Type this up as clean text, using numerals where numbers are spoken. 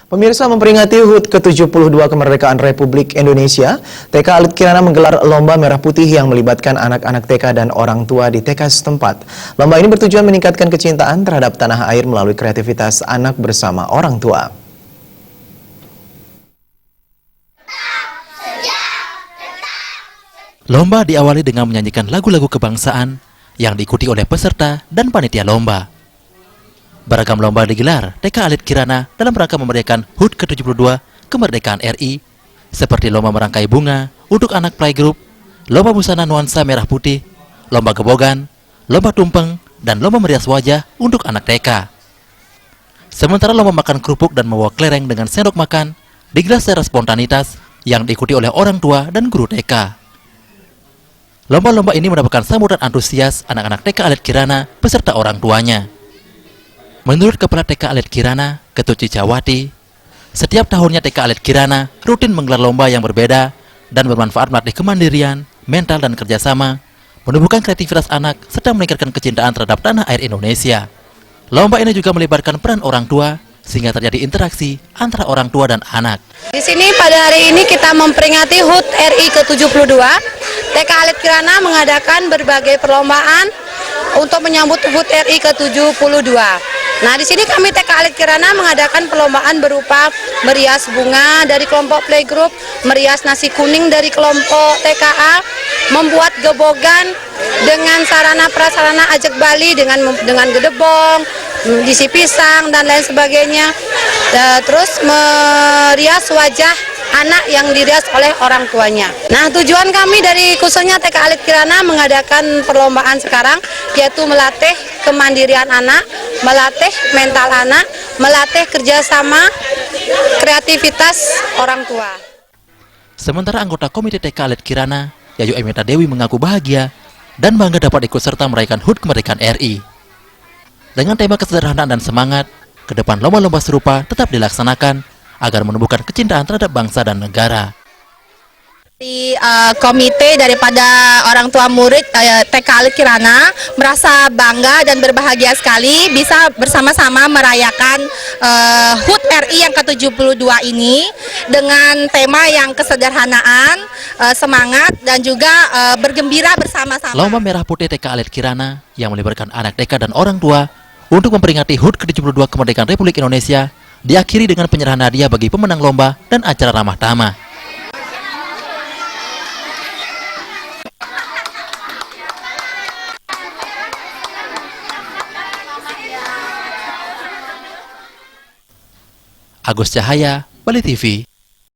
Pemirsa, memperingati HUT ke-72 kemerdekaan Republik Indonesia, TK Alit Kirana menggelar Lomba Merah Putih yang melibatkan anak-anak TK dan orang tua di TK setempat. Lomba ini bertujuan meningkatkan kecintaan terhadap tanah air melalui kreativitas anak bersama orang tua. Lomba diawali dengan menyanyikan lagu-lagu kebangsaan yang diikuti oleh peserta dan panitia lomba. Beragam lomba digelar TK Alit Kirana dalam rangka memeriahkan HUT ke-72 kemerdekaan RI, seperti lomba merangkai bunga untuk anak playgroup, lomba busana nuansa merah putih, lomba gebogan, lomba tumpeng, dan lomba merias wajah untuk anak TK. Sementara lomba makan kerupuk dan membawa kelereng dengan sendok makan digelar secara spontanitas yang diikuti oleh orang tua dan guru TK. Lomba-lomba ini mendapatkan sambutan antusias anak-anak TK Alit Kirana beserta orang tuanya. Menurut Kepala TK Alit Kirana, Ketut Cicawati, setiap tahunnya TK Alit Kirana rutin menggelar lomba yang berbeda dan bermanfaat melatih kemandirian, mental dan kerjasama, menumbuhkan kreativitas anak, serta meningkatkan kecintaan terhadap tanah air Indonesia. Lomba ini juga melibatkan peran orang tua, sehingga terjadi interaksi antara orang tua dan anak. Di sini pada hari ini kita memperingati HUT RI ke-72. TK Alit Kirana mengadakan berbagai perlombaan untuk menyambut HUT RI ke-72. Nah, di sini kami TK Alit Kirana mengadakan perlombaan berupa merias bunga dari kelompok playgroup, merias nasi kuning dari kelompok TKA, membuat gebogan dengan sarana prasarana ajak Bali dengan gedebong, isi pisang dan lain sebagainya. Terus merias wajah anak yang dirias oleh orang tuanya. Nah, tujuan kami dari khususnya TK Alit Kirana mengadakan perlombaan sekarang yaitu melatih kemandirian anak, melatih mental anak, melatih kerjasama, kreativitas orang tua. Sementara anggota Komite TK Alit Kirana, Yayu Emita Dewi mengaku bahagia dan bangga dapat ikut serta merayakan HUT kemerdekaan RI. Dengan tema kesederhanaan dan semangat, ke depan lomba-lomba serupa tetap dilaksanakan agar menumbuhkan kecintaan terhadap bangsa dan negara. Di komite daripada orang tua murid TK Alit Kirana merasa bangga dan berbahagia sekali bisa bersama-sama merayakan HUT RI yang ke-72 ini dengan tema yang kesederhanaan, semangat dan juga bergembira bersama-sama. Lomba Merah Putih TK Alit Kirana yang melibatkan anak TK dan orang tua untuk memperingati HUT ke-72 kemerdekaan Republik Indonesia diakhiri dengan penyerahan hadiah bagi pemenang lomba dan acara ramah tamah. Agus Cahaya, Bali TV.